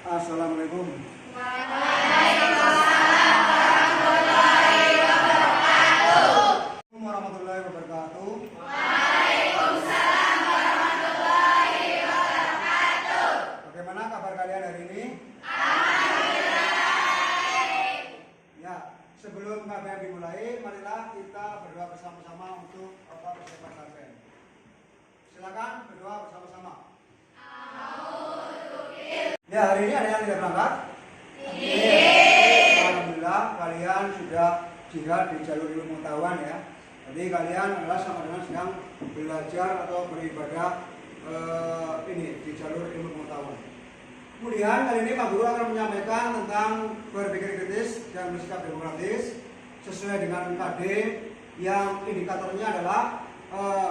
Assalamualaikum. Warahmatullahi wabarakatuh. Bagaimana kabar kalian hari ini? Ya, sebelum kajian dimulai, marilah kita berdoa bersama-sama untuk persiapan kajian. Silakan berdoa bersama-sama. Ya, hari ini ada yang tidak berangkat? Alhamdulillah kalian sudah jihad di jalur ilmu pengetahuan ya. Jadi kalian adalah sama dengan sedang belajar atau beribadah di jalur ilmu pengetahuan. Kemudian kali ini Pak Guru akan menyampaikan tentang berpikir kritis dan bersikap demokratis sesuai dengan KD yang indikatornya adalah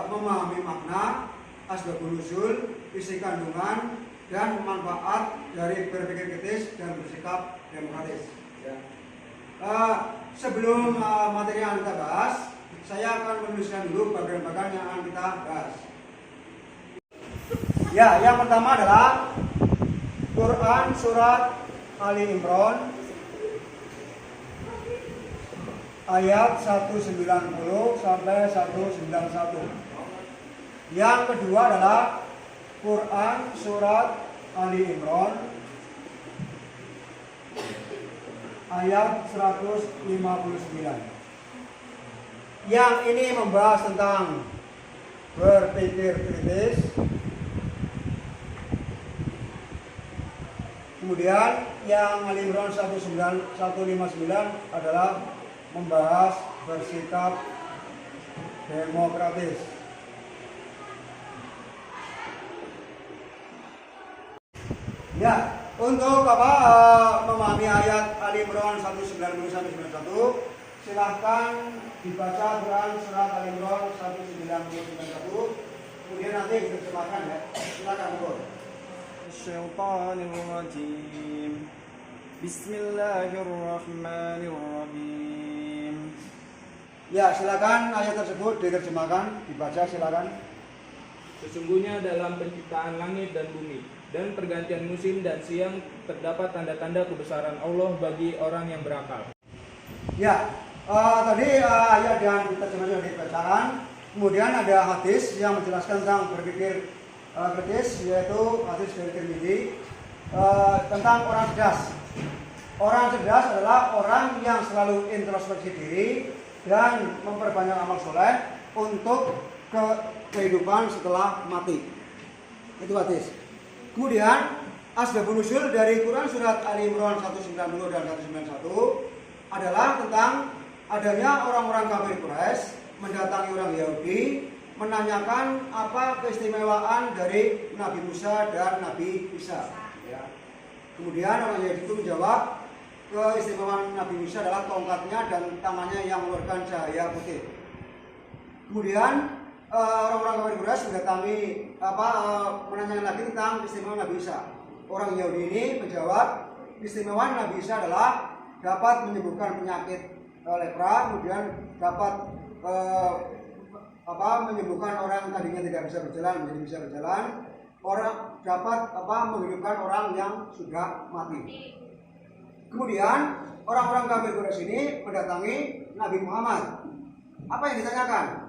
memahami makna, asbabun nuzul, isi kandungan, dan manfaat dari berpikir kritis dan bersikap demokratis. Ya. Sebelum materi yang kita bahas, saya akan menuliskan dulu bagian-bagian yang akan kita bahas. Ya, yang pertama adalah Quran surat Ali Imran ayat 190 sampai 191. Yang kedua adalah Quran surat Ali Imran ayat 159. Yang ini membahas tentang berpikir kritis. Kemudian yang Ali Imran 159 adalah membahas bersikap demokratis. Ya, untuk memahami ayat Ali Imran 190-91, silahkan dibaca Quran surat Ali Imran 190-91. Kemudian nanti diterjemahkan ya. Silakan Bro. Asyaitanirrajim. Bismillahirrahmanirrahim. Ya, silakan ayat tersebut diterjemahkan, dibaca silakan. Sesungguhnya dalam penciptaan langit dan bumi dan pergantian musim dan siang terdapat tanda-tanda kebesaran Allah bagi orang yang berakal. Ya, tadi ayat yang terjemahnya sudah dibacakan. Kemudian ada hadis yang menjelaskan tentang berpikir kritis, yaitu hadis dari Tirmidzi tentang orang cerdas. Orang cerdas adalah orang yang selalu introspeksi diri dan memperbanyak amal soleh untuk kehidupan setelah mati. Itu hadis. Kemudian asbabun nuzul dari Quran surat Ali Imran 190 dan 191 adalah tentang adanya orang-orang kafir Quraisy mendatangi orang Yahudi menanyakan apa keistimewaan dari Nabi Musa dan Nabi Isa. Ya. Kemudian orang Yahudi itu menjawab keistimewaan Nabi Musa adalah tongkatnya dan tangannya yang mengeluarkan cahaya putih. Kemudian orang-orang kafir Quraisy mendatangi menanyakan lagi tentang keistimewaan Nabi Isa. Orang Yahudi ini menjawab keistimewaan Nabi Isa adalah dapat menyembuhkan penyakit lepra, kemudian dapat menyembuhkan orang yang tadinya tidak bisa berjalan menjadi bisa berjalan, orang dapat menghidupkan orang yang sudah mati. Kemudian orang-orang kafir Quraisy ini mendatangi Nabi Muhammad. Apa yang ditanyakan?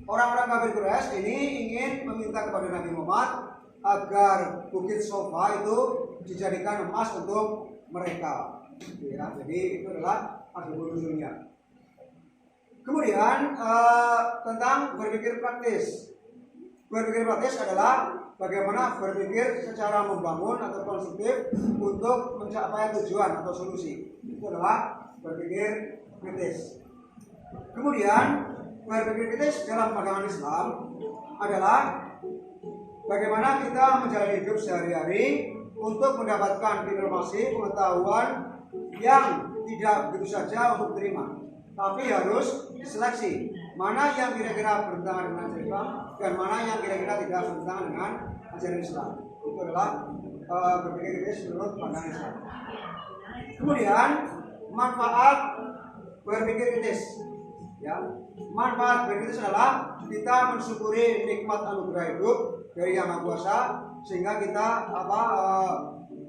Orang-orang kafir Quraisy ini ingin meminta kepada Nabi Muhammad agar bukit Sofa itu dijadikan emas untuk mereka. Ya, jadi itu adalah asbabun nuzulnya. Kemudian tentang berpikir praktis. Berpikir praktis adalah bagaimana berpikir secara membangun atau konstruktif untuk mencapai tujuan atau solusi. Itu adalah berpikir kritis. Kemudian berpikir kritis dalam pandangan Islam adalah bagaimana kita menjalani hidup sehari-hari untuk mendapatkan informasi, pengetahuan yang tidak begitu saja untuk diterima, tapi harus diseleksi mana yang kira-kira bertentangan dengan ajaran Islam dan mana yang kira-kira tidak bertentangan dengan ajaran Islam. Itu adalah berpikir kritis menurut pandangan Islam. Kemudian manfaat berpikir kritis. Ya, manfaat berpikir kritis adalah kita mensyukuri nikmat anugerah hidup dari Yang Maha Kuasa sehingga kita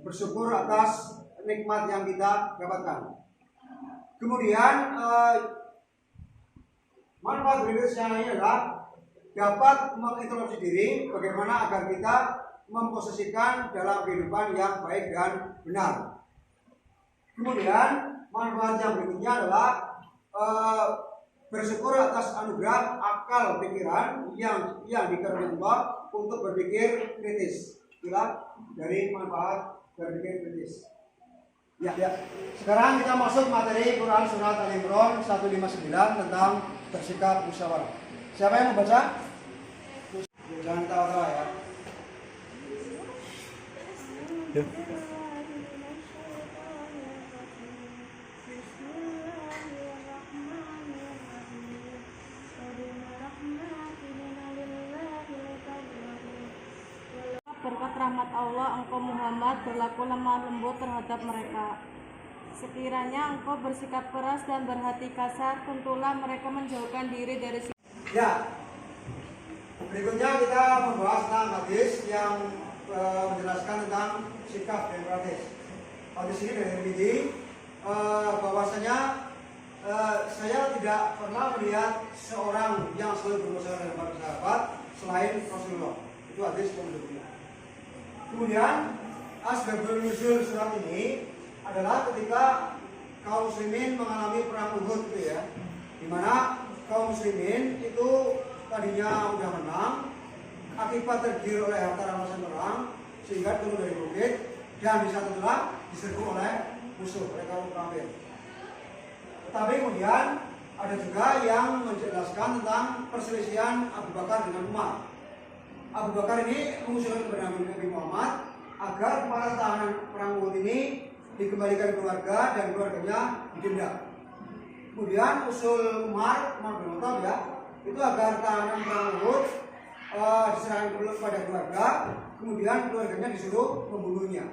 bersyukur atas nikmat yang kita dapatkan. Kemudian manfaat berikutnya yang lain adalah dapat mengintrospeksi diri bagaimana agar kita memposisikan dalam kehidupan yang baik dan benar. Kemudian manfaat yang berikutnya adalah bersyukur atas anugerah akal pikiran yang dikaruniai Allah untuk berpikir kritis. Itulah dari manfaat berpikir kritis. Ya. Sekarang kita masuk materi Quran surat Al-Imran 159 tentang bersikap musyawarah. Siapa yang membaca? Jangan tawa-tawa ya. Berkat rahmat Allah, engkau Muhammad berlaku lemah lembut terhadap mereka. Sekiranya engkau bersikap keras dan berhati kasar, tentulah mereka menjauhkan diri dari Ya. Berikutnya kita membahas tentang hadis yang menjelaskan tentang sikap demokratis. Hadis ini dari Tirmidzi, bahwasanya saya tidak pernah melihat seorang yang selalu bermusyawarah dengan para sahabat selain Rasulullah. Itu hadis pendukungnya. Kemudian asbabun nuzul surat ini adalah ketika kaum muslimin mengalami perang Uhud itu ya, di mana kaum muslimin itu tadinya udah menang, akibat tergiur oleh harta rampasan perang sehingga turun dari bukit dan di satu tempat diserbu oleh musuh, oleh kaum kafir. Tetapi kemudian ada juga yang menjelaskan tentang perselisihan Abu Bakar dengan Umar. Abu Bakar ini mengusulkan kepada Nabi Muhammad agar para tahanan perang Uhud ini dikembalikan keluarga dan keluarganya didenda. Kemudian usul Umar bin Khattab ya, itu agar tahanan perang Uhud diserahkan kepada keluarga, kemudian keluarganya disuruh membunuhnya.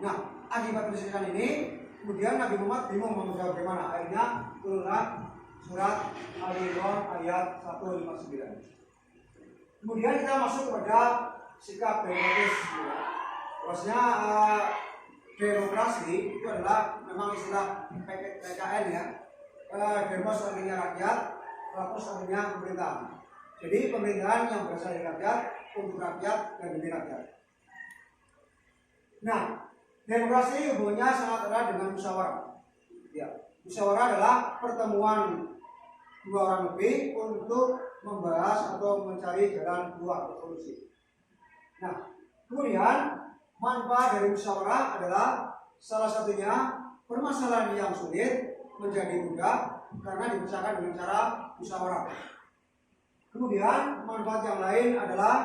Nah, akibat perselisihan ini, kemudian Nabi Muhammad bingung mau menjawab bagaimana. Akhirnya turunlah surat Al-Imran ayat 159. Kemudian kita masuk kepada sikap demokratis. Maksudnya demokrasi itu adalah memang istilah PKN ya. Demos artinya rakyat, Rapus artinya pemerintahan. Jadi pemerintahan yang berasal dari rakyat, untuk rakyat dan demi rakyat. Nah, demokrasi hubungannya sangat erat dengan musyawarah. Ya, musyawarah adalah pertemuan dua orang lebih untuk membahas atau mencari jalan keluar atau solusi. Nah, kemudian manfaat dari musyawarah adalah salah satunya permasalahan yang sulit menjadi mudah karena dipecahkan dengan cara musyawarah. Kemudian manfaat yang lain adalah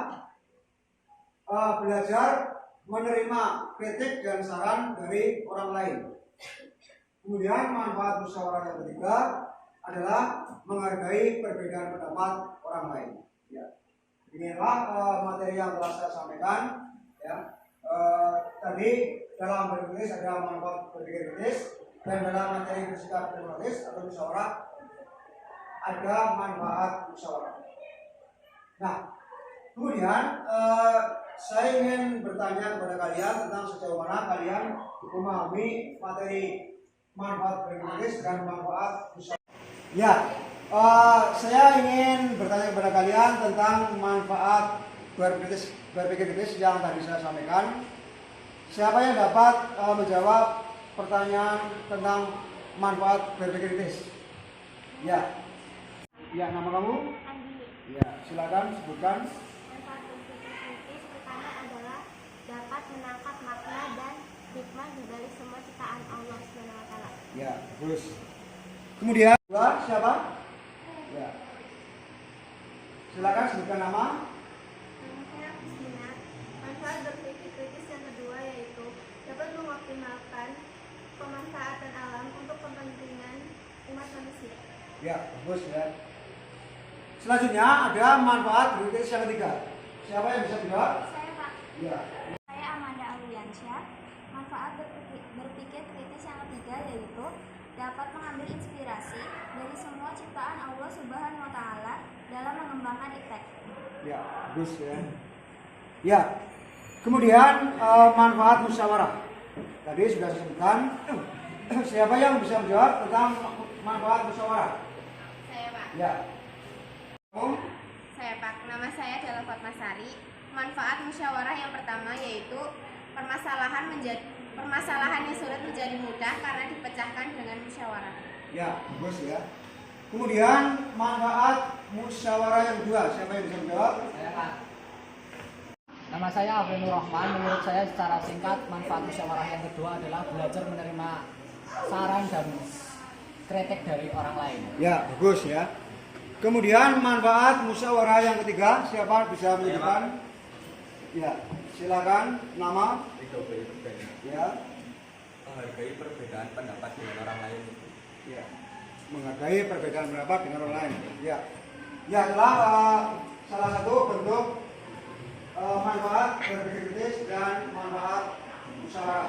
belajar menerima kritik dan saran dari orang lain. Kemudian manfaat musyawarah yang ketiga adalah menghargai perbedaan pendapat orang lain. Ya. Inilah materi yang telah saya sampaikan. Ya. Tadi dalam berpikir ada manfaat berpikir kritis, dan dalam materi bersikap demokratis atau musyawarah ada manfaat musyawarah. Nah, kemudian saya ingin bertanya kepada kalian tentang sejauh mana kalian memahami materi manfaat berpikir kritis dan manfaat musyawarah. Ya, saya ingin bertanya kepada kalian tentang manfaat berpikir kritis yang tadi saya sampaikan. Siapa yang dapat menjawab pertanyaan tentang manfaat berpikir kritis? Ya, ya, nama kamu? Andi. Ya, silakan sebutkan. Manfaat berpikir kritis pertama adalah dapat menangkap makna dan hikmah di balik semua ciptaan Allah SWT. Ya, terus. Kemudian dua, siapa? Ya. Silakan sebutkan nama. Nama saya Kristina. Manfaat berpikir kritis yang kedua yaitu dapat mengoptimalkan pemanfaatan alam untuk kepentingan umat manusia. Ya, bagus ya. Selanjutnya ada manfaat berpikir kritis yang ketiga. Siapa yang bisa jawab? Saya Pak. Ya. Saya Amanda Auliansyah. Manfaat berpikir kritis yang ketiga yaitu dapat mengambil inspirasi dari semua ciptaan Allah Subhanahu wa Ta'ala dalam mengembangkan iptek. Ya, bagus ya. Ya. Kemudian manfaat musyawarah. Tadi sudah disebutkan. Siapa yang bisa menjawab tentang manfaat musyawarah? Saya Pak. Ya. Kamu? Saya Pak. Nama saya adalah Fatmasari. Manfaat musyawarah yang pertama yaitu permasalahan yang sulit menjadi mudah karena dipecahkan dengan musyawarah. Ya, bagus ya. Kemudian manfaat musyawarah yang kedua, siapa yang bisa menjawab? Saya Pak. Nama saya Afrinur Rahman. Menurut saya secara singkat manfaat musyawarah yang kedua adalah belajar menerima saran dan kritik dari orang lain. Ya, bagus ya. Kemudian manfaat musyawarah yang ketiga, siapa bisa menunjukkan? Ya, silakan. Nama? Ya. Menghargai perbedaan pendapat dengan orang lain. Ya. Menghargai perbedaan pendapat dengan orang lain. Ya. Ya, adalah salah satu bentuk manfaat berpikir kritis dan manfaat musyawarah.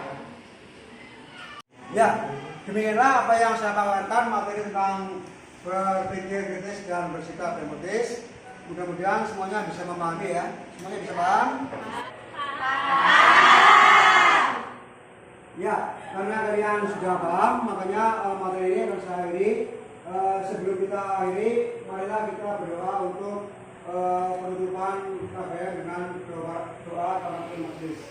Ya, demikianlah apa yang saya tawarkan materi tentang berpikir kritis dan bersikap demokratis. Mudah-mudahan semuanya bisa memahami ya. Semuanya bisa paham? Ya, karena kalian sudah paham, makanya materi ini harus saya akhiri. Sebelum kita akhiri, marilah kita berdoa untuk penutupan KBM dengan doa majelis.